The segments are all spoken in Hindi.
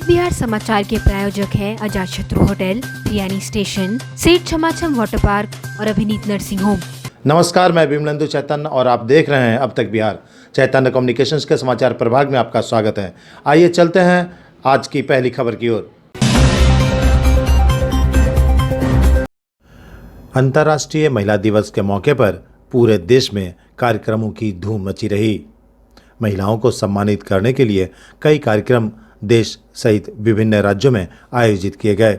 बिहार समाचार के प्रायोजक हैं अजातशत्रु होटल, रियानी स्टेशन, सेठ छमाछम वाटर पार्क और अभिनीत नर्सिंग होम। नमस्कार, मैं विमलेंदु चैतन्य और आप देख रहे हैं अब तक बिहार। चैतन्य कम्युनिकेशंस के समाचार प्रभाग में आपका स्वागत है। आइए चलते हैं आज की पहली खबर की ओर। अंतर्राष्ट्रीय महिला दिवस के मौके पर पूरे देश में कार्यक्रमों की धूम मची रही। महिलाओं को सम्मानित करने के लिए कई कार्यक्रम देश सहित विभिन्न राज्यों में आयोजित किए गए।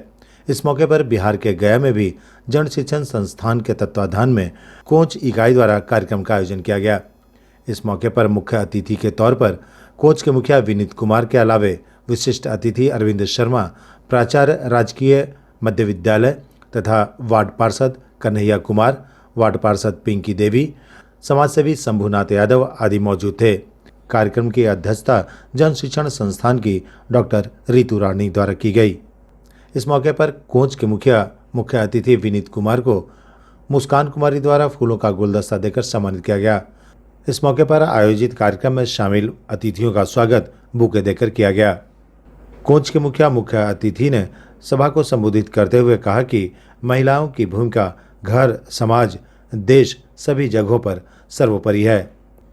इस मौके पर बिहार के गया में भी जन शिक्षण संस्थान के तत्वाधान में कोच इकाई द्वारा कार्यक्रम का आयोजन किया गया। इस मौके पर मुख्य अतिथि के तौर पर कोच के मुखिया विनीत कुमार के अलावे विशिष्ट अतिथि अरविंद शर्मा, प्राचार्य राजकीय मध्य विद्यालय तथा वार्ड पार्षद कन्हैया कुमार, वार्ड पार्षद पिंकी देवी, समाजसेवी शंभुनाथ यादव आदि मौजूद थे। कार्यक्रम की अध्यक्षता जन शिक्षण संस्थान की डॉक्टर ऋतु रानी द्वारा की गई। इस मौके पर कोच के मुख्य अतिथि विनीत कुमार को मुस्कान कुमारी द्वारा फूलों का गुलदस्ता देकर सम्मानित किया गया। इस मौके पर आयोजित कार्यक्रम में शामिल अतिथियों का स्वागत बुके देकर किया गया। कोच के मुख्य अतिथि ने सभा को संबोधित करते हुए कहा कि महिलाओं की भूमिका घर, समाज, देश सभी जगहों पर सर्वोपरि है।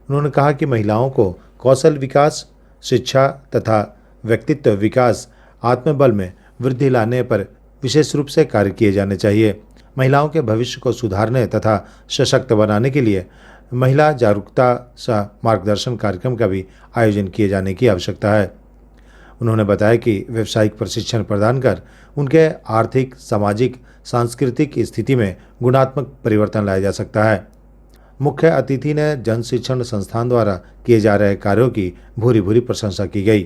उन्होंने कहा कि महिलाओं को कौशल विकास, शिक्षा तथा व्यक्तित्व विकास, आत्मबल में वृद्धि लाने पर विशेष रूप से कार्य किए जाने चाहिए। महिलाओं के भविष्य को सुधारने तथा सशक्त बनाने के लिए महिला जागरूकता सह मार्गदर्शन कार्यक्रम का भी आयोजन किए जाने की आवश्यकता है। उन्होंने बताया कि व्यावसायिक प्रशिक्षण प्रदान कर उनके आर्थिक, सामाजिक, सांस्कृतिक स्थिति में गुणात्मक परिवर्तन लाया जा सकता है। मुख्य अतिथि ने जन शिक्षण संस्थान द्वारा किए जा रहे कार्यों की भूरी भूरी प्रशंसा की गई।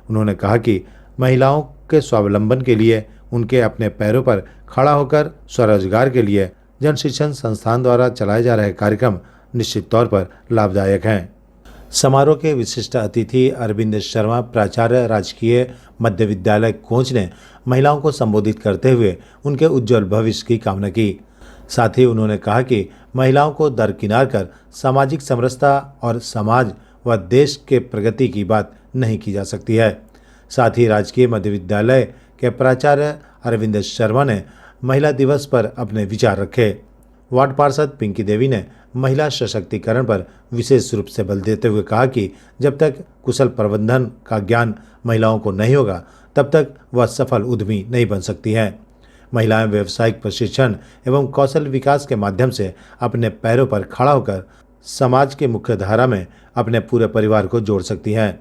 उन्होंने कहा कि महिलाओं के स्वावलंबन के लिए, उनके अपने पैरों पर खड़ा होकर स्वरोजगार के लिए जन शिक्षण संस्थान द्वारा चलाए जा रहे कार्यक्रम निश्चित तौर पर लाभदायक हैं। समारोह के विशिष्ट अतिथि अरविंद शर्मा, प्राचार्य राजकीय मध्य विद्यालय कोच ने महिलाओं को संबोधित करते हुए उनके उज्जवल भविष्य की कामना की। साथ ही उन्होंने कहा कि महिलाओं को दरकिनार कर सामाजिक समरसता और समाज व देश के प्रगति की बात नहीं की जा सकती है। साथ ही राजकीय मध्य विद्यालय के प्राचार्य अरविंद शर्मा ने महिला दिवस पर अपने विचार रखे। वार्ड पार्षद पिंकी देवी ने महिला सशक्तिकरण पर विशेष रूप से बल देते हुए कहा कि जब तक कुशल प्रबंधन का ज्ञान महिलाओं को नहीं होगा, तब तक वह सफल उद्यमी नहीं बन सकती हैं। महिलाएं व्यावसायिक प्रशिक्षण एवं कौशल विकास के माध्यम से अपने पैरों पर खड़ा होकर समाज के मुख्य धारा में अपने पूरे परिवार को जोड़ सकती हैं।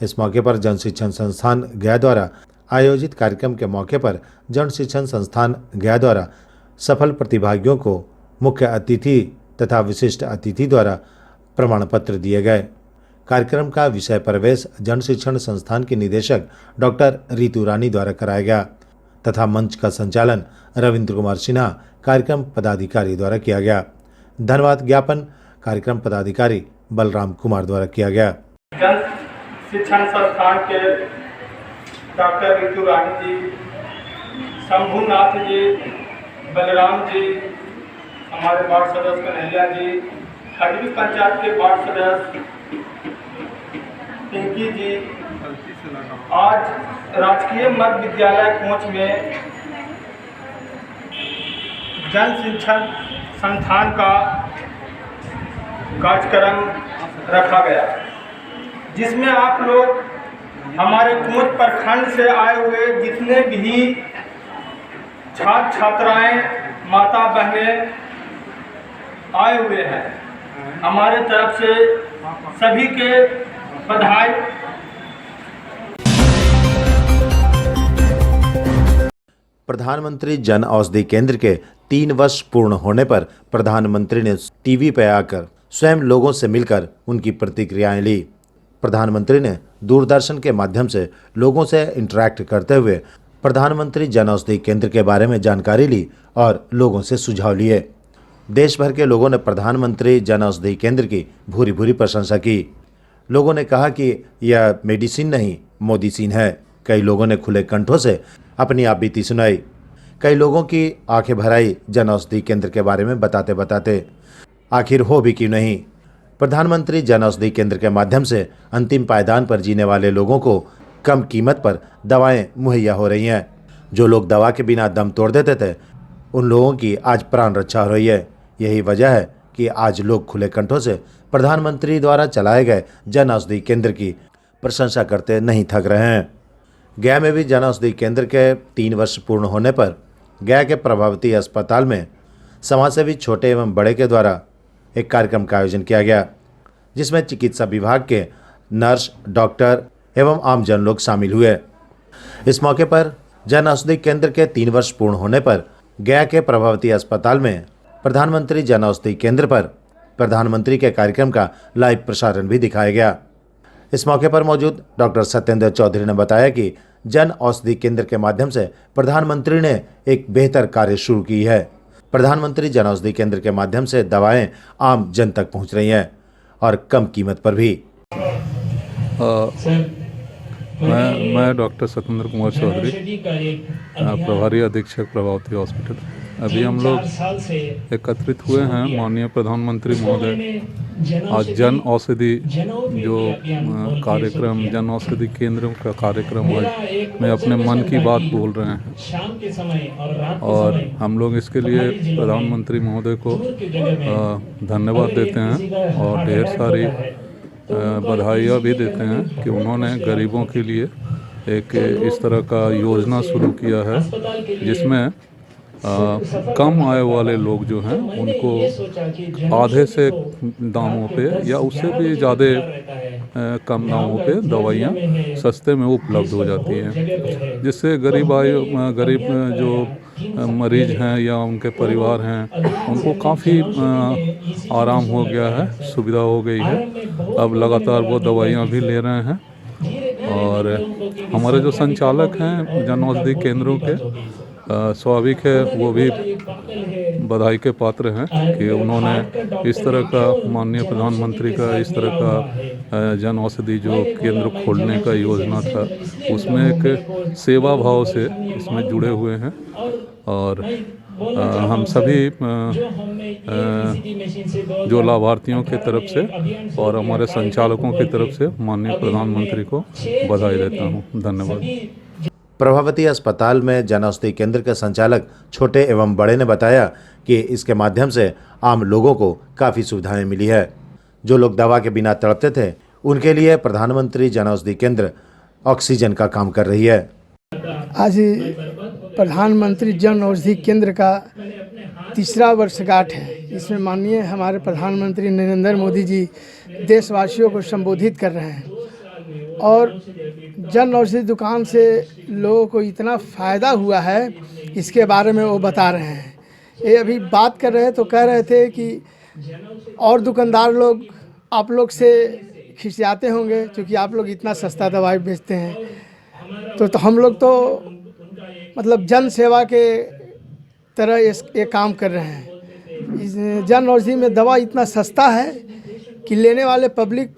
इस मौके पर जन शिक्षण संस्थान गया द्वारा आयोजित कार्यक्रम के मौके पर जन शिक्षण संस्थान गया द्वारा सफल प्रतिभागियों को मुख्य अतिथि तथा विशिष्ट अतिथि द्वारा प्रमाण पत्र दिए गए। कार्यक्रम का विषय प्रवेश जन शिक्षण संस्थान के निदेशक डॉक्टर ऋतु रानी द्वारा कराया गया तथा मंच का संचालन रविंद्र कुमार सिन्हा, कार्यक्रम पदाधिकारी द्वारा किया गया। धन्यवाद ज्ञापन कार्यक्रम पदाधिकारी बलराम कुमार द्वारा किया गया। जन शिक्षण संस्थान के डॉक्टर ऋतु रानी जी, शंभुनाथ जी, बलराम जी, हमारे वार्ड सदस्य कन्हैया जी, खजवी पंचायत के वार्ड सदस्य पिंकी जी, आज राजकीय मध्य विद्यालय कोच में जन शिक्षण संस्थान का कार्यक्रम रखा गया, जिसमें आप लोग हमारे कोच प्रखंड से आए हुए जितने भी छात्र छात्राएं, माता बहनें आए हुए हैं, हमारे तरफ से सभी के बधाई। प्रधानमंत्री जन औषधि केंद्र के 3 वर्ष पूर्ण होने पर प्रधानमंत्री ने टीवी पर आकर स्वयं लोगों से मिलकर उनकी प्रतिक्रियाएं ली। प्रधानमंत्री ने दूरदर्शन के माध्यम से लोगों से इंटरैक्ट करते हुए प्रधानमंत्री जन औषधि केंद्र के बारे में जानकारी ली और लोगों से सुझाव लिए। देश भर के लोगों ने प्रधानमंत्री जन औषधि केंद्र की भूरी भूरी प्रशंसा की। लोगों ने कहा कि यह मेडिसिन नहीं, मोदीसीन है। कई लोगों ने खुले कंठों से अपनी आप बीती सुनाई। कई लोगों की आंखें भर आई जन औषधि केंद्र के बारे में बताते बताते। आखिर हो भी क्यों नहीं, प्रधानमंत्री जन औषधि केंद्र के माध्यम से अंतिम पायदान पर जीने वाले लोगों को कम कीमत पर दवाएं मुहैया हो रही हैं। जो लोग दवा के बिना दम तोड़ देते थे, उन लोगों की आज प्राण रक्षा हो रही है। यही वजह है कि आज लोग खुले कंठों से प्रधानमंत्री द्वारा चलाए गए जन औषधि केंद्र की प्रशंसा करते नहीं थक रहे हैं। गया में भी जन औषधि केंद्र के 3 वर्ष पूर्ण होने पर गया के प्रभावती अस्पताल में समाजसेवी छोटे एवं बड़े के द्वारा एक कार्यक्रम का आयोजन किया गया, जिसमें चिकित्सा विभाग के नर्स, डॉक्टर एवं आमजन लोग शामिल हुए। इस मौके पर जन औषधि केंद्र के 3 वर्ष पूर्ण होने पर गया के प्रभावती अस्पताल में प्रधानमंत्री जन औषधि केंद्र पर प्रधानमंत्री के कार्यक्रम का लाइव प्रसारण भी दिखाया गया। इस मौके पर मौजूद डॉक्टर सत्येंद्र चौधरी ने बताया कि जन औषधि केंद्र के माध्यम से प्रधानमंत्री ने एक बेहतर कार्य शुरू की है। प्रधानमंत्री जन औषधि केंद्र के माध्यम से दवाएं आम जन तक पहुंच रही हैं और कम कीमत पर भी। मैं डॉक्टर सत्येंद्र कुमार चौधरी, प्रभारी अधीक्षक प्रभावती हॉस्पिटल। अभी हम लोग एकत्रित हुए हैं माननीय प्रधानमंत्री महोदय आज जन औषधि जो कार्यक्रम, जन औषधि केंद्र का कार्यक्रम आज में अपने मन की बात बोल रहे हैं और हम लोग इसके लिए प्रधानमंत्री महोदय को धन्यवाद देते हैं और ढेर सारी बधाइयाँ भी देते हैं कि उन्होंने गरीबों के लिए एक इस तरह का योजना शुरू किया है, जिसमें कम आय वाले लोग जो हैं उनको आधे से दामों पे या उससे भी ज़्यादा कम दामों पे दवाइयाँ सस्ते में उपलब्ध हो जाती हैं, जिससे गरीब जो मरीज हैं या उनके परिवार हैं उनको काफ़ी आराम हो गया है, सुविधा हो गई है। अब लगातार वो दवाइयाँ भी ले रहे हैं और हमारे जो संचालक हैं जन औषधि केंद्रों के, स्वाभाविक है वो भी बधाई के पात्र हैं कि उन्होंने इस तरह का माननीय प्रधानमंत्री का इस तरह का जन औषधि जो केंद्र खोलने का योजना था उसमें एक सेवा भाव से इसमें जुड़े हुए हैं और हम सभी जो लाभार्थियों की तरफ से और हमारे संचालकों की तरफ से माननीय प्रधानमंत्री को बधाई देता हूँ। धन्यवाद। प्रभावती अस्पताल में जन औषधि केंद्र के संचालक छोटे एवं बड़े ने बताया कि इसके माध्यम से आम लोगों को काफ़ी सुविधाएं मिली है। जो लोग दवा के बिना तड़पते थे, उनके लिए प्रधानमंत्री जन औषधि केंद्र ऑक्सीजन का काम कर रही है। आज प्रधानमंत्री जन औषधि केंद्र का 3रा वर्षगांठ है। इसमें माननीय हमारे प्रधानमंत्री नरेंद्र मोदी जी देशवासियों को संबोधित कर रहे हैं और जन औषधि दुकान से लोगों को इतना फ़ायदा हुआ है, इसके बारे में वो बता रहे हैं। ये अभी बात कर रहे हैं तो कह रहे थे कि और दुकानदार लोग आप लोग से खिसियाते होंगे क्योंकि आप लोग इतना सस्ता दवाई बेचते हैं। तो हम लोग तो मतलब जन सेवा के तरह ये काम कर रहे हैं। इस जन औषधि में दवा इतना सस्ता है कि लेने वाले पब्लिक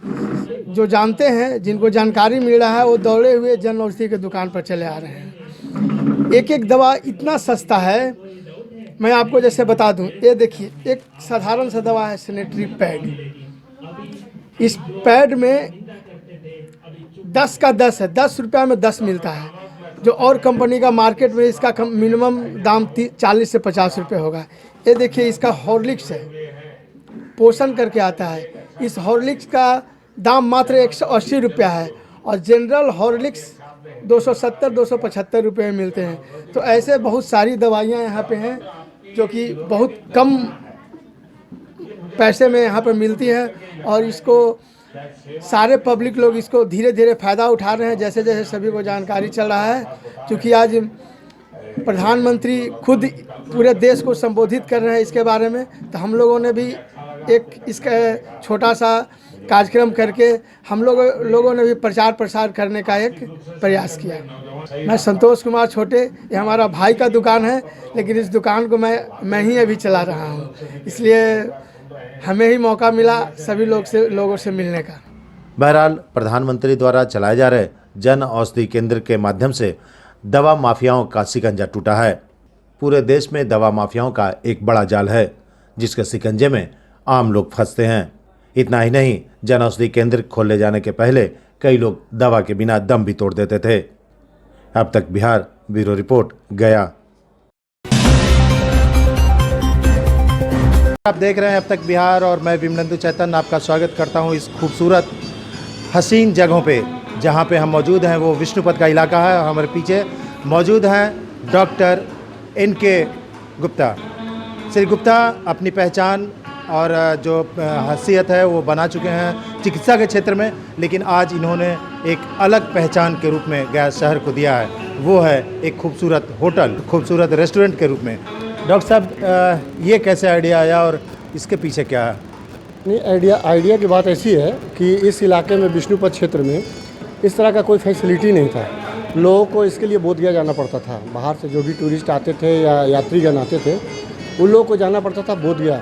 जो जानते हैं, जिनको जानकारी मिल रहा है, वो दौड़े हुए जन औषधि के दुकान पर चले आ रहे हैं। एक एक दवा इतना सस्ता है, मैं आपको जैसे बता दूं, ये देखिए एक साधारण सा दवा है सैनिटरी पैड। इस पैड में 10 का 10 है, 10 रुपया में 10 मिलता है, जो और कंपनी का मार्केट में इसका मिनिमम दाम 40 से 50 रुपये होगा। ये देखिए इसका हॉर्लिक्स है, पोषण करके आता है। इस हॉर्लिक्स का दाम मात्र 180 रुपया है और जनरल हॉर्लिक्स 270-275 रुपये में मिलते हैं। तो ऐसे बहुत सारी दवाइयाँ यहाँ पे हैं जो कि बहुत कम पैसे में यहाँ पे मिलती हैं और इसको सारे पब्लिक लोग इसको धीरे धीरे फ़ायदा उठा रहे हैं, जैसे जैसे सभी को जानकारी चल रहा है। क्योंकि आज प्रधानमंत्री खुद पूरे देश को संबोधित कर रहे हैं इसके बारे में, तो हम लोगों ने भी एक इसका छोटा सा कार्यक्रम करके हम लोगों ने भी प्रचार प्रसार करने का एक प्रयास किया। मैं संतोष कुमार छोटे, ये हमारा भाई का दुकान है, लेकिन इस दुकान को मैं ही अभी चला रहा हूँ, इसलिए हमें ही मौका मिला सभी लोगों से मिलने का। बहरहाल प्रधानमंत्री द्वारा चलाए जा रहे जन औषधि केंद्र के माध्यम से दवा माफियाओं का शिकंजा टूटा है। पूरे देश में दवा माफियाओं का एक बड़ा जाल है, जिसके शिकंजे में आम लोग फंसते हैं। इतना ही नहीं, जन औषधि केंद्र खोले जाने के पहले कई लोग दवा के बिना दम भी तोड़ देते थे। अब तक बिहार, ब्यूरो रिपोर्ट, गया। आप देख रहे हैं अब तक बिहार और मैं विमलेंदु चैतन्य आपका स्वागत करता हूं इस खूबसूरत हसीन जगहों पे जहां पे हम मौजूद हैं। वो विष्णुपद का इलाका है और हमारे पीछे मौजूद हैं डॉक्टर इनके गुप्ता। श्री गुप्ता अपनी पहचान और जो हैसियत है वो बना चुके हैं चिकित्सा के क्षेत्र में, लेकिन आज इन्होंने एक अलग पहचान के रूप में गया शहर को दिया है। वो है एक खूबसूरत होटल, खूबसूरत रेस्टोरेंट के रूप में। डॉक्टर साहब, ये कैसे आइडिया आया और इसके पीछे क्या है? नहीं, आइडिया की बात ऐसी है कि इस इलाके में विष्णुपद क्षेत्र में इस तरह का कोई फैसिलिटी नहीं था। लोगों को इसके लिए बोधगया जाना पड़ता था। बाहर से जो भी टूरिस्ट आते थे या यात्रीगण आते थे उन लोगों को जाना पड़ता था बोधगया,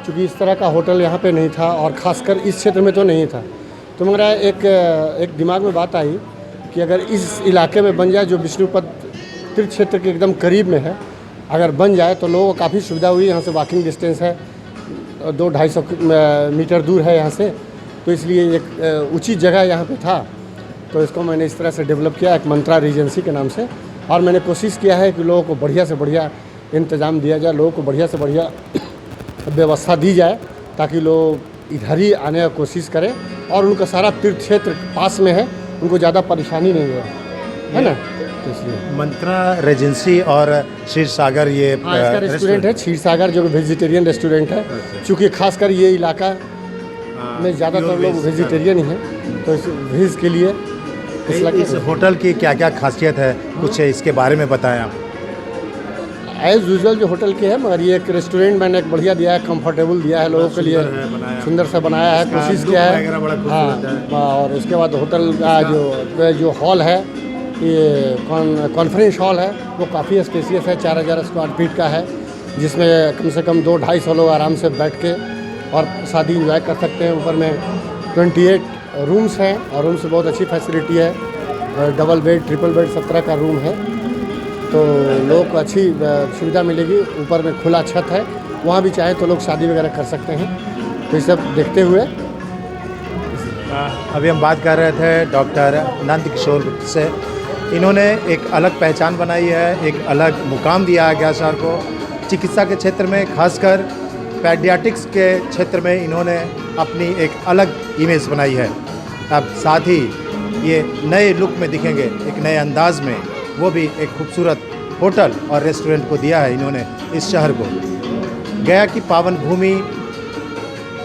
क्योंकि इस तरह का होटल यहाँ पे नहीं था और ख़ासकर इस क्षेत्र में तो नहीं था। तो मेरा एक दिमाग में बात आई कि अगर इस इलाके में बन जाए जो विष्णुपद तीर्थ क्षेत्र के एकदम करीब में है, अगर बन जाए तो लोगों को काफ़ी सुविधा हुई। यहाँ से वॉकिंग डिस्टेंस है, 200-250 मीटर दूर है यहाँ से, तो इसलिए एक उचित जगह यहाँ पे था। तो इसको मैंने इस तरह से डेवलप किया, एक मंत्रा रीजेंसी के नाम से, और मैंने कोशिश किया है कि लोगों को बढ़िया से बढ़िया इंतज़ाम दिया जाए, लोगों को बढ़िया से बढ़िया व्यवस्था दी जाए ताकि लोग इधर ही आने की कोशिश करें और उनका सारा तीर्थ क्षेत्र पास में है, उनको ज़्यादा परेशानी नहीं है ना। तो इसलिए मंत्रा रेजेंसी और क्षीर सागर ये इसका रेस्टोरेंट है, क्षीर सागर, जो वेजिटेरियन रेस्टोरेंट है। चूँकि खासकर ये इलाका में ज़्यादातर लोग वेजिटेरियन ही हैं, तो इस वेज के लिए इस होटल की क्या क्या खासियत है, कुछ इसके बारे में बताएं आप। एज़ यूजुअल जो होटल के है, मगर ये एक रेस्टोरेंट मैंने एक बढ़िया दिया है, कंफर्टेबल दिया है लोगों के लिए, सुंदर सा बनाया है, कोशिश किया है। हाँ, और उसके बाद होटल का जो हॉल है, ये कॉन्फ्रेंस हॉल है, वो काफ़ी स्पेसियस है, 4000 स्क्वायर फीट का है, जिसमें कम से कम 200-250 लोग आराम से बैठ के और शादी इंजॉय कर सकते हैं। ऊपर में 28 रूम्स हैं और रूम से बहुत अच्छी फैसिलिटी है, डबल बेड, ट्रिपल बेड, सब तरह का रूम है, तो लोगों को अच्छी सुविधा मिलेगी। ऊपर में खुला छत है, वहाँ भी चाहे तो लोग शादी वगैरह कर सकते हैं। तो ये सब देखते हुए अभी हम बात कर रहे थे डॉक्टर नंद किशोर गुप्ता से। इन्होंने एक अलग पहचान बनाई है, एक अलग मुकाम दिया है गया शहर को चिकित्सा के क्षेत्र में, खासकर पैडियाट्रिक्स के क्षेत्र में इन्होंने अपनी एक अलग इमेज बनाई है। अब साथ ही ये नए लुक में दिखेंगे, एक नए अंदाज में, वो भी एक खूबसूरत होटल और रेस्टोरेंट को दिया है इन्होंने इस शहर को। गया की पावन भूमि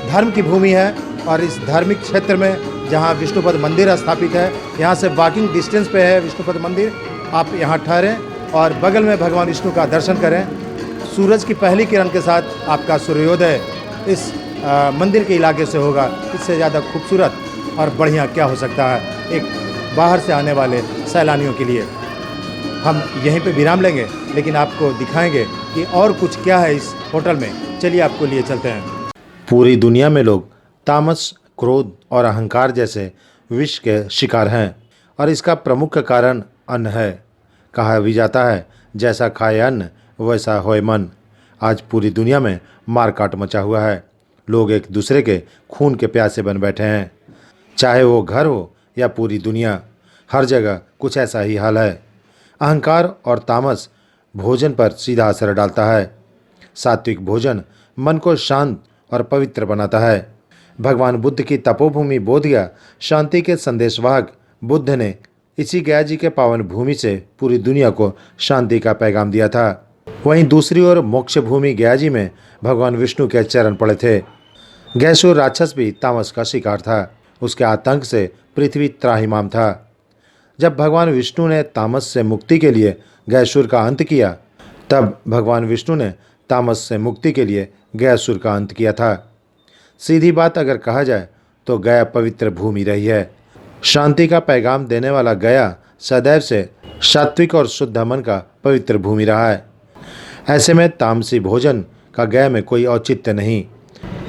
धर्म की भूमि है और इस धार्मिक क्षेत्र में जहाँ विष्णुपद मंदिर स्थापित है, यहाँ से वॉकिंग डिस्टेंस पे है विष्णुपद मंदिर। आप यहाँ ठहरें और बगल में भगवान विष्णु का दर्शन करें। सूरज की पहली किरण के साथ आपका सूर्योदय इस मंदिर के इलाके से होगा। इससे ज़्यादा खूबसूरत और बढ़िया क्या हो सकता है एक बाहर से आने वाले सैलानियों के लिए। हम यहीं पे विराम लेंगे, लेकिन आपको दिखाएंगे कि और कुछ क्या है इस होटल में। चलिए आपको लिए चलते हैं। पूरी दुनिया में लोग तामस, क्रोध और अहंकार जैसे विष के शिकार हैं और इसका प्रमुख कारण अन्न है। कहा भी जाता है जैसा खाए अन्न वैसा होए मन। आज पूरी दुनिया में मारकाट मचा हुआ है। लोग एक दूसरे के खून के प्यासे बन बैठे हैं। चाहे वो घर हो या पूरी दुनिया, हर जगह कुछ ऐसा ही हाल है। अहंकार और तामस भोजन पर सीधा असर डालता है। सात्विक भोजन मन को शांत और पवित्र बनाता है। भगवान बुद्ध की तपोभूमि बोधगया शांति के संदेशवाहक बुद्ध ने इसी गया जी के पावन भूमि से पूरी दुनिया को शांति का पैगाम दिया था। वहीं दूसरी ओर मोक्ष भूमि गया जी में भगवान विष्णु के चरण पड़े थे। गैसुर राक्षस भी तामस का शिकार था। उसके आतंक से पृथ्वी त्राहिमाम था। जब भगवान विष्णु ने तामस से मुक्ति के लिए गैसुर का अंत किया, तब भगवान विष्णु ने तामस से मुक्ति के लिए गयासुर का अंत किया था। सीधी बात अगर कहा जाए तो गया पवित्र भूमि रही है। शांति का पैगाम देने वाला गया सदैव से सात्विक और शुद्ध मन का पवित्र भूमि रहा है। ऐसे में तामसी भोजन का गया में कोई औचित्य नहीं।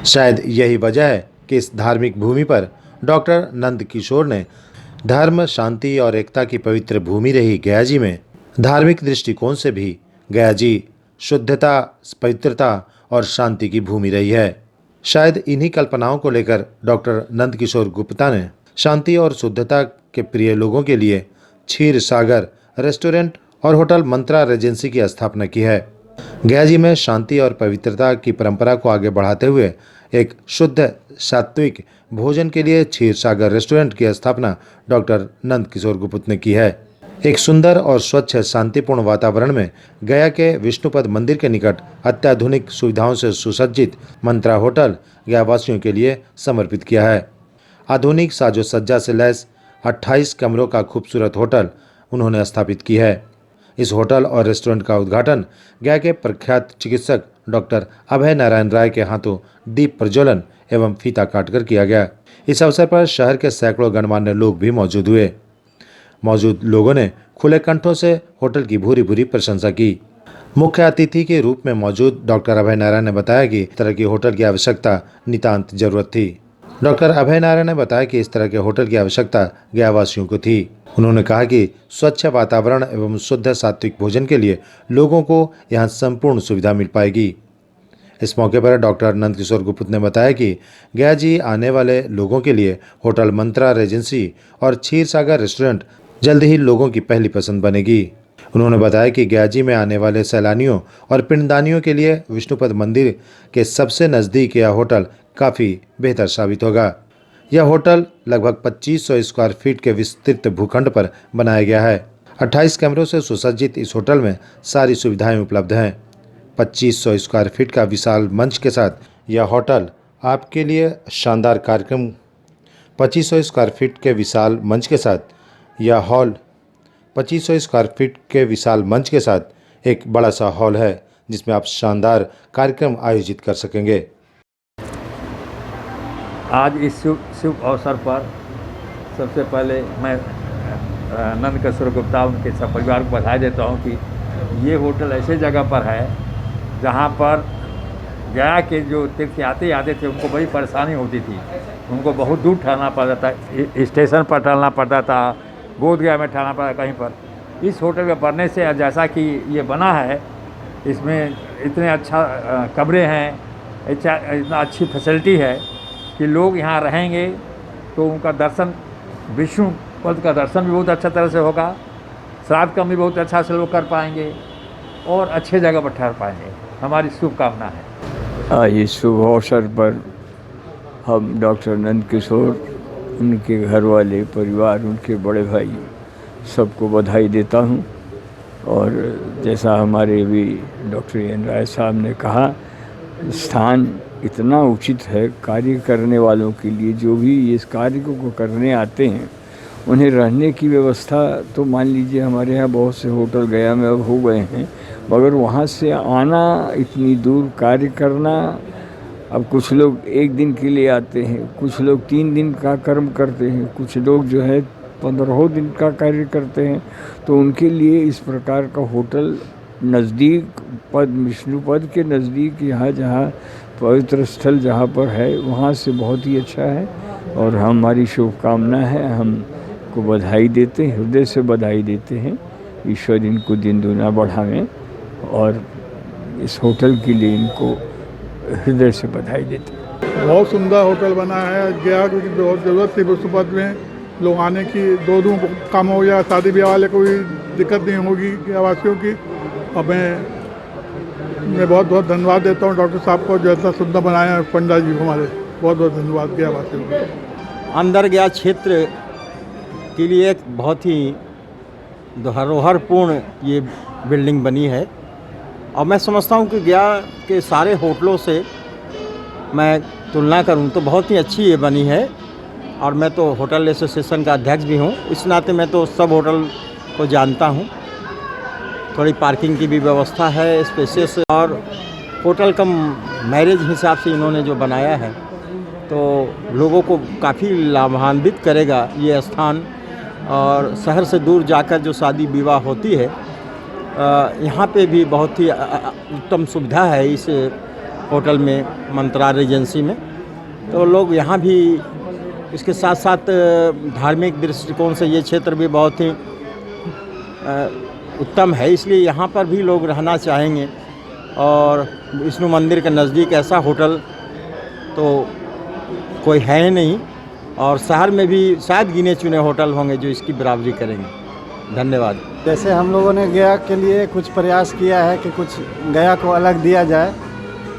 शायद यही वजह है कि इस धार्मिक भूमि पर डॉक्टर नंद किशोर ने धर्म, शांति और एकता की पवित्र भूमि रही गया जी में धार्मिक दृष्टिकोण से भी गया जी शुद्धता, पवित्रता और शांति की भूमि रही है। शायद इन्हीं कल्पनाओं को लेकर डॉक्टर नंद किशोर गुप्ता ने शांति और शुद्धता के प्रिय लोगों के लिए क्षीर सागर रेस्टोरेंट और होटल मंत्रा रेजेंसी की स्थापना की है। गया जी में शांति और पवित्रता की परंपरा को आगे बढ़ाते हुए एक शुद्ध सात्विक भोजन के लिए क्षीर सागर रेस्टोरेंट की स्थापना डॉक्टर नंद किशोर गुप्त ने की है। एक सुंदर और स्वच्छ शांतिपूर्ण वातावरण में गया के विष्णुपद मंदिर के निकट अत्याधुनिक सुविधाओं से सुसज्जित मंत्रा होटल गयावासियों के लिए समर्पित किया है। आधुनिक साजो सज्जा से लैस 28 कमरों का खूबसूरत होटल उन्होंने स्थापित की है। इस होटल और रेस्टोरेंट का उद्घाटन गया के प्रख्यात चिकित्सक डॉक्टर अभय नारायण राय के हाथों दीप प्रज्वलन एवं फीता काटकर किया गया। इस अवसर पर शहर के सैकड़ों गणमान्य लोग भी मौजूद हुए। मौजूद लोगों ने खुले कंठों से होटल की भूरी भूरी प्रशंसा की। मुख्य अतिथि के रूप में मौजूद डॉक्टर अभय नारायण ने बताया कि इस तरह की होटल की आवश्यकता नितांत जरूरत थी। डॉक्टर अभय नारायण ने बताया कि इस तरह के होटल की आवश्यकता गयावासियों को थी। उन्होंने कहा कि स्वच्छ वातावरण एवं शुद्ध सात्विक भोजन के लिए लोगों को यहाँ संपूर्ण सुविधा मिल पाएगी। इस मौके पर डॉक्टर नंद किशोर गुप्त ने बताया कि गया जी आने वाले लोगों के लिए होटल मंत्रा रेजेंसी और क्षीर सागर रेस्टोरेंट जल्द ही लोगों की पहली पसंद बनेगी। उन्होंने बताया कि गया जी में आने वाले सैलानियों और पिंडदानियों के लिए विष्णुपद मंदिर के सबसे नज़दीक यह होटल काफ़ी बेहतर साबित होगा। यह होटल लगभग 2500 स्क्वायर फीट के विस्तृत भूखंड पर बनाया गया है। 28 कमरों से सुसज्जित इस होटल में सारी सुविधाएं उपलब्ध हैं। 2500 स्क्वायर फीट का विशाल मंच के साथ यह होटल आपके लिए शानदार कार्यक्रम 2500 स्क्वायर फीट के विशाल मंच के साथ यह हॉल 2500 स्क्वायर फीट के विशाल मंच के साथ एक बड़ा सा हॉल है जिसमें आप शानदार कार्यक्रम आयोजित कर सकेंगे। आज इस शुभ अवसर पर सबसे पहले मैं नंद किशोर गुप्ता उनके सब परिवार को बधाई देता हूं कि ये होटल ऐसे जगह पर है जहां पर गया के जो तीर्थयात्री आते थे उनको बड़ी परेशानी होती थी। उनको बहुत दूर ठहरना पड़ता था, स्टेशन पर ठहरना पड़ता था, बोधगया में ठहरना पड़ता कहीं पर। इस होटल में बनने से जैसा कि ये बना है, इसमें इतने अच्छा कमरे हैं, इतना अच्छी फैसिलिटी है कि लोग यहाँ रहेंगे तो उनका दर्शन, विष्णु पद का दर्शन भी बहुत अच्छा तरह से होगा, श्राद्ध का भी बहुत अच्छा से लोग कर पाएंगे और अच्छे जगह पर ठहर पाएंगे। हमारी शुभकामना है। इस शुभ अवसर पर हम डॉक्टर नंद किशोर, उनके घर वाले, परिवार, उनके बड़े भाई सबको बधाई देता हूँ। और जैसा हमारे भी डॉक्टर एन राय साहब ने कहा, स्थान इतना उचित है कार्य करने वालों के लिए। जो भी इस कार्य को करने आते हैं उन्हें रहने की व्यवस्था तो मान लीजिए हमारे यहाँ बहुत से होटल गया में अब हो गए हैं, मगर वहाँ से आना, इतनी दूर कार्य करना, अब कुछ लोग एक दिन के लिए आते हैं, कुछ लोग 3 दिन का कर्म करते हैं, कुछ लोग जो है 15 दिन का कार्य करते हैं। तो उनके लिए इस प्रकार का होटल नज़दीक विष्णु पद के नज़दीक, यहाँ जहाँ पवित्र स्थल जहाँ पर है वहाँ से बहुत ही अच्छा है। और हमारी शुभकामना है, हमको बधाई देते हैं, हृदय से बधाई देते हैं। ईश्वर इनको दिन दुना बढ़ावें और इस होटल के लिए इनको हृदय से बधाई देते हैं। बहुत सुंदर होटल बना है। गया की बहुत ज़रूरत थी विष्णुपद में लोग आने की, 2 काम हो गया, शादी ब्याह वाले को भी दिक्कत नहीं होगी गयावासियों की। और मैं बहुत बहुत धन्यवाद देता हूँ डॉक्टर साहब को जो इतना सुंदर बनाया है, पंडा जी को हमारे बहुत बहुत धन्यवाद गयावासियों को। अंदर गया क्षेत्र के लिए एक बहुत ही धरोहरपूर्ण ये बिल्डिंग बनी है। और मैं समझता हूँ कि गया के सारे होटलों से मैं तुलना करूँ तो बहुत ही अच्छी ये बनी है। और मैं तो होटल एसोसिएशन का अध्यक्ष भी हूँ, इस नाते मैं तो सब होटल को जानता हूँ। थोड़ी पार्किंग की भी व्यवस्था है, स्पेसियस, और होटल का मैरिज हिसाब से इन्होंने जो बनाया है तो लोगों को काफ़ी लाभान्वित करेगा ये स्थान। और शहर से दूर जाकर जो शादी विवाह होती है, यहाँ पे भी बहुत ही उत्तम सुविधा है इस होटल में, मंत्रा रेजेंसी में। तो लोग यहाँ भी, इसके साथ साथ धार्मिक दृष्टिकोण से ये क्षेत्र भी बहुत ही उत्तम है, इसलिए यहाँ पर भी लोग रहना चाहेंगे। और विष्णु मंदिर के नज़दीक ऐसा होटल तो कोई है नहीं। और शहर में भी शायद गिने चुने होटल होंगे जो इसकी बराबरी करेंगे। धन्यवाद। जैसे हम लोगों ने गया के लिए कुछ प्रयास किया है कि कुछ गया को अलग दिया जाए,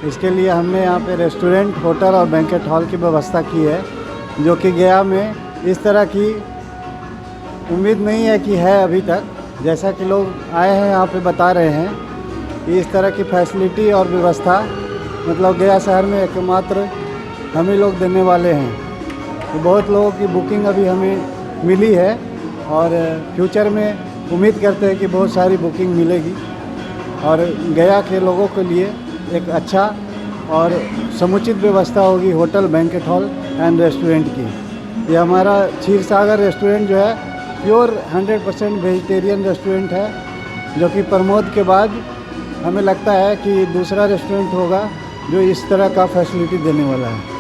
इसके लिए हमने यहाँ पे रेस्टोरेंट, होटल और बैंकेट हॉल की व्यवस्था की है, जो कि गया में इस तरह की उम्मीद नहीं है कि है अभी तक। जैसा कि लोग आए हैं यहाँ पे बता रहे हैं कि इस तरह की फैसिलिटी और व्यवस्था मतलब गया शहर में एकमात्र हम ही लोग देने वाले हैं। तो बहुत लोगों की बुकिंग अभी हमें मिली है और फ्यूचर में उम्मीद करते हैं कि बहुत सारी बुकिंग मिलेगी और गया के लोगों के लिए एक अच्छा और समुचित व्यवस्था होगी hotel, banquet hall and restaurant की। ये हमारा क्षीर सागर रेस्टोरेंट जो है प्योर 100% वेजिटेरियन रेस्टोरेंट है, जो कि प्रमोद के बाद हमें लगता है कि दूसरा रेस्टोरेंट होगा जो इस तरह का फैसिलिटी देने वाला है।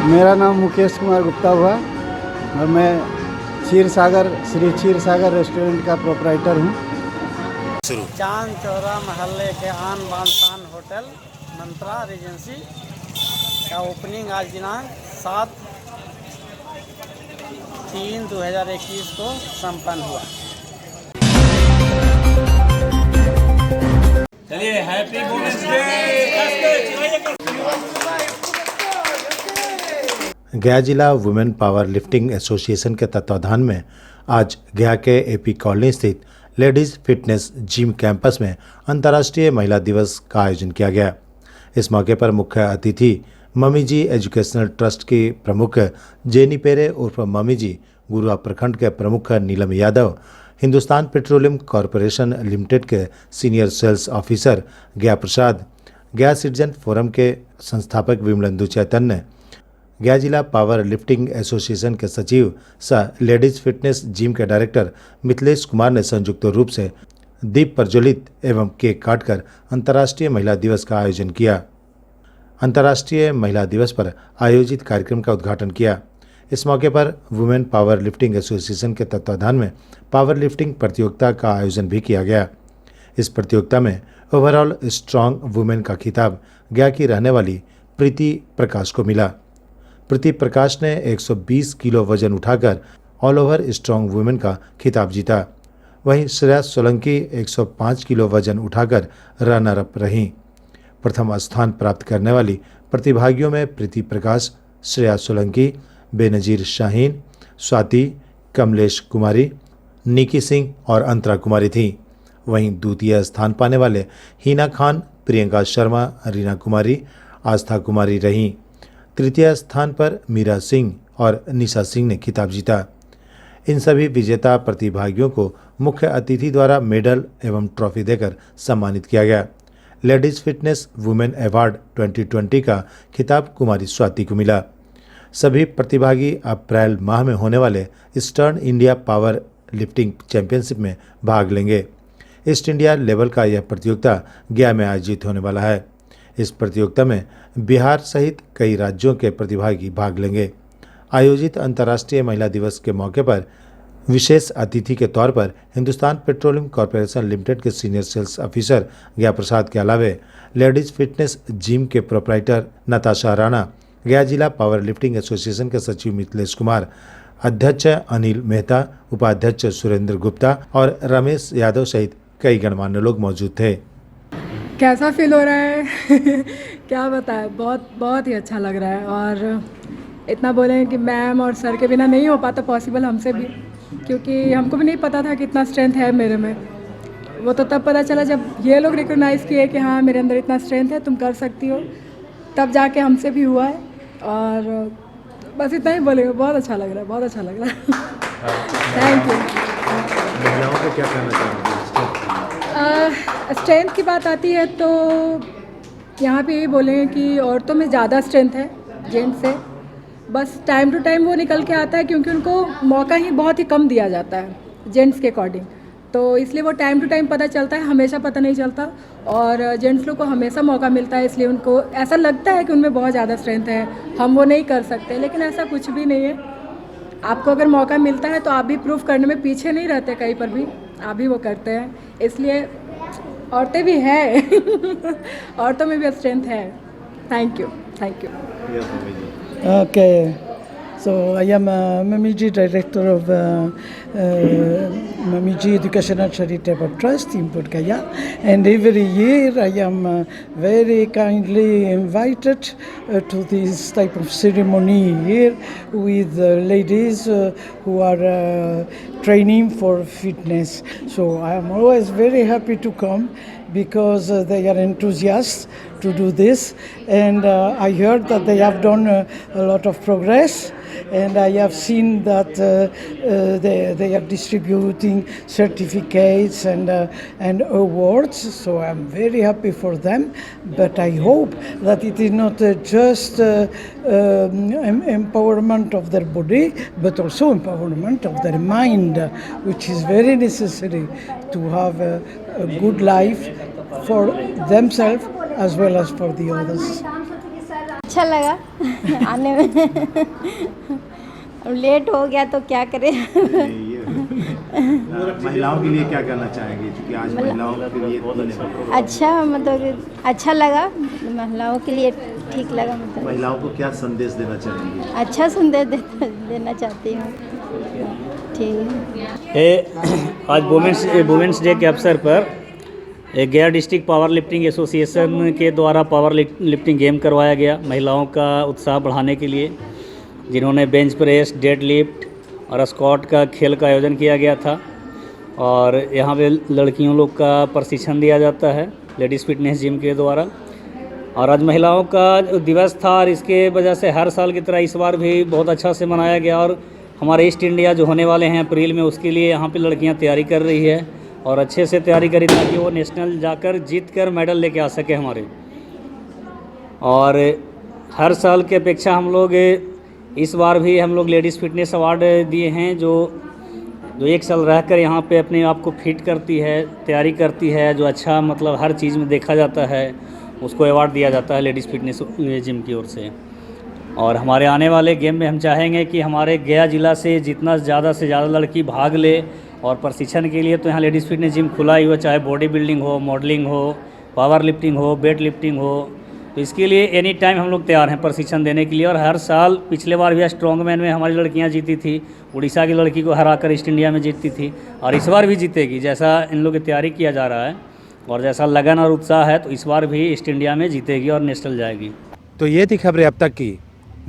मेरा नाम मुकेश कुमार गुप्ता हुआ और मैं क्षीर सागर श्री क्षीर सागर रेस्टोरेंट का प्रोपराइटर हूँ। चांद चौरा महल्ले के आन बान शान होटल मंत्रा रेजेंसी का ओपनिंग आज दिनांक 7/3/2021 को संपन्न हुआ। चलिए हैप्पी वुमेन्स डे। गया जिला वुमेन पावर लिफ्टिंग एसोसिएशन के तत्वाधान में आज गया के एपी कॉलोनी स्थित लेडीज फिटनेस जिम कैंपस में अंतर्राष्ट्रीय महिला दिवस का आयोजन किया गया। इस मौके पर मुख्य अतिथि मम्मी जी एजुकेशनल ट्रस्ट की प्रमुख जेनी पेरे उर्फ मम्मी जी, गुरुआ प्रखंड के प्रमुख Neelam Yadav, Hindustan Petroleum Corporation Limited के senior sales officer Gaya Prasad, गया सिटीजन फोरम के संस्थापक विमलेंदु चैतन्य, गया जिला पावर लिफ्टिंग एसोसिएशन के सचिव सह लेडीज फिटनेस जिम के डायरेक्टर मिथिलेश कुमार ने संयुक्त रूप से दीप प्रज्वलित एवं केक काटकर अंतर्राष्ट्रीय महिला दिवस का आयोजन किया। अंतर्राष्ट्रीय महिला दिवस पर आयोजित कार्यक्रम का उद्घाटन किया। इस मौके पर वुमेन पावर लिफ्टिंग एसोसिएशन के तत्वाधान में पावर लिफ्टिंग प्रतियोगिता का आयोजन भी किया गया। इस प्रतियोगिता में ओवरऑल स्ट्रांग वुमेन का खिताब गया की रहने वाली प्रीति प्रकाश को मिला। प्रीति प्रकाश ने 120 किलो वजन उठाकर ऑल ओवर स्ट्रांग वुमेन का खिताब जीता। वहीं श्रेया सोलंकी 105 किलो वजन उठाकर रनर अप रहीं। प्रथम स्थान प्राप्त करने वाली प्रतिभागियों में प्रीति प्रकाश, श्रेया सोलंकी, बेनजीर शाहीन, स्वाति, कमलेश कुमारी, निकी सिंह और अंतरा कुमारी थीं। वहीं द्वितीय स्थान पाने वाले हिना खान, प्रियंका शर्मा, रीना कुमारी, आस्था कुमारी रहीं। तृतीय स्थान पर मीरा सिंह और निशा सिंह ने खिताब जीता। इन सभी विजेता प्रतिभागियों को मुख्य अतिथि द्वारा मेडल एवं ट्रॉफी देकर सम्मानित किया गया। लेडीज फिटनेस वुमेन अवार्ड 2020 का खिताब कुमारी स्वाति को मिला। सभी प्रतिभागी अप्रैल माह में होने वाले eastern India power lifting championship में भाग लेंगे। ईस्ट इंडिया लेवल का यह प्रतियोगिता गया में आयोजित होने वाला है। इस प्रतियोगिता में बिहार सहित कई राज्यों के प्रतिभागी भाग लेंगे। आयोजित अंतर्राष्ट्रीय महिला दिवस के मौके पर विशेष अतिथि के तौर पर हिंदुस्तान पेट्रोलियम कॉरपोरेशन लिमिटेड के सीनियर सेल्स ऑफिसर गया प्रसाद के अलावे लेडीज फिटनेस जिम के प्रोपराइटर नताशा राणा, गया जिला पावर लिफ्टिंग एसोसिएशन के सचिव मिथिलेश कुमार, अध्यक्ष अनिल मेहता, उपाध्यक्ष सुरेंद्र गुप्ता और रमेश यादव सहित कई गणमान्य लोग मौजूद थे। कैसा फील हो रहा है क्या बताएं, बहुत ही अच्छा लग रहा है। और इतना बोले कि मैम और सर के बिना नहीं हो पाता पॉसिबल हमसे भी, क्योंकि हमको भी नहीं पता था कि इतना स्ट्रेंथ है मेरे में। वो तो तब पता चला जब ये लोग रिकॉग्नाइज़ किए कि हाँ मेरे अंदर इतना स्ट्रेंथ है, तुम कर सकती हो, तब जाके हमसे भी हुआ है। और बस इतना ही बोलेंगे, बहुत अच्छा लग रहा है, बहुत अच्छा लग रहा है। Thank you. महिलाओं को क्या कहना चाहेंगे? स्ट्रेंथ की बात आती है तो यहाँ पे ये बोलेंगे कि औरतों में ज़्यादा स्ट्रेंथ है जेंट्स से। बस टाइम टू टाइम वो निकल के आता है, क्योंकि उनको मौका ही बहुत ही कम दिया जाता है जेंट्स के अकॉर्डिंग। तो इसलिए वो टाइम टू टाइम पता चलता है, हमेशा पता नहीं चलता। और जेंट्स लोग को हमेशा मौका मिलता है, इसलिए उनको ऐसा लगता है कि उनमें बहुत ज़्यादा स्ट्रेंथ है, हम वो नहीं कर सकते। लेकिन ऐसा कुछ भी नहीं है। आपको अगर मौका मिलता है तो आप भी प्रूफ करने में पीछे नहीं रहते, कहीं पर भी आप भी वो करते हैं। इसलिए औरतें भी हैं औरतों में भी स्ट्रेंथ है। Thank you. Okay. So I am Mamiji, director of Mamiji Educational Charitable Trust in Bodh Gaya, and every year I am very kindly invited to this type of ceremony here with ladies who are training for fitness. So I am always very happy to come because they are enthusiasts to do this, and I heard that they have done a lot of progress, and I have seen that they are distributing certificates and awards, so I'm very happy for them. But I hope that it is not just empowerment of their body, but also empowerment of their mind, which is very necessary to have a good life for themselves as well as for the others. अच्छा लगा आने में। अब लेट हो गया तो क्या करें। महिलाओं के लिए क्या कहना चाहेंगे, क्योंकि आज महिलाओं के लिए अच्छा मतलब अच्छा लगा, महिलाओं के लिए ठीक लगा। मतलब महिलाओं को क्या संदेश देना चाहेंगे? अच्छा संदेश देना चाहती हूँ। ठीक है। आज वुमेंस डे के अवसर पर गया डिस्ट्रिक्ट पावर लिफ्टिंग एसोसिएशन के द्वारा पावर लिफ्टिंग गेम करवाया गया महिलाओं का उत्साह बढ़ाने के लिए, जिन्होंने बेंच प्रेस, डेड लिफ्ट और स्क्वाट का खेल का आयोजन किया गया था। और यहाँ पे लड़कियों लोग का प्रशिक्षण दिया जाता है लेडीज़ फिटनेस जिम के द्वारा। और आज महिलाओं का जो दिवस था, और इसके वजह से हर साल की तरह इस बार भी बहुत अच्छा से मनाया गया। और हमारे ईस्ट इंडिया जो होने वाले हैं अप्रैल में, उसके लिए यहाँ पे लड़कियाँ तैयारी कर रही है और अच्छे से तैयारी करी ताकि वो नेशनल जाकर जीत कर मेडल लेके आ सके हमारे। और हर साल की अपेक्षा हम लोग इस बार भी हम लोग लेडीज़ फिटनेस अवार्ड दिए हैं, जो एक साल रहकर यहाँ पे अपने आप को फिट करती है, तैयारी करती है, जो अच्छा मतलब हर चीज़ में देखा जाता है, उसको अवार्ड दिया जाता है लेडीज़ फिटनेस जिम की ओर से। और हमारे आने वाले गेम में हम चाहेंगे कि हमारे गया ज़िला से जितना ज़्यादा से ज़्यादा लड़की भाग ले। और प्रशिक्षण के लिए तो यहाँ लेडीज़ फिटनेस जिम खुला ही हुआ, चाहे बॉडी बिल्डिंग हो, मॉडलिंग हो, पावर लिफ्टिंग हो, वेट लिफ्टिंग हो, तो इसके लिए एनी टाइम हम लोग तैयार हैं प्रशिक्षण देने के लिए। और हर साल पिछले बार भी स्ट्रॉन्ग मैन में हमारी लड़कियाँ जीती थी, उड़ीसा की लड़की को हराकर ईस्ट इंडिया में जीतती थी, और इस बार भी जीतेगी। जैसा इन लोग की तैयारी किया जा रहा है और जैसा लगन और उत्साह है, तो इस बार भी ईस्ट इंडिया में जीतेगी और नेशनल जाएगी। तो ये थी खबरें अब तक की।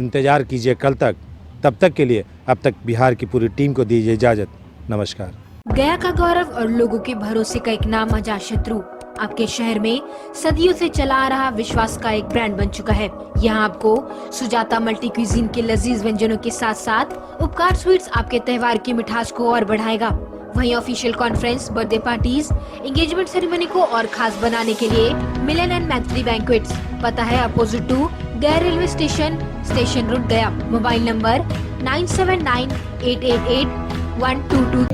इंतज़ार कीजिए कल तक। तब तक के लिए अब तक बिहार की पूरी टीम को दीजिए इजाज़त। नमस्कार। गया का गौरव और लोगों के भरोसे का एक नाम अजातशत्रु आपके शहर में सदियों से चला आ रहा विश्वास का एक ब्रांड बन चुका है। यहाँ आपको सुजाता मल्टी क्यूजीन के लजीज व्यंजनों के साथ साथ उपकार स्वीट्स आपके त्योहार की मिठास को और बढ़ाएगा। वहीं official conference, birthday parties, engagement ceremony को और खास बनाने के लिए मिलन एंड मैत्री बैंक्वेट्स, पता है अपोजिट टू गया रेलवे स्टेशन रोड गया। Mobile number 9798881222।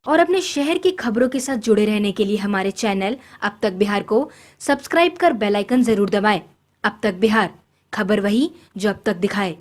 और अपने शहर की खबरों के साथ जुड़े रहने के लिए हमारे चैनल अब तक बिहार को सब्सक्राइब कर बेल आइकन जरूर दबाएं। अब तक बिहार, खबर वही जो अब तक दिखाए।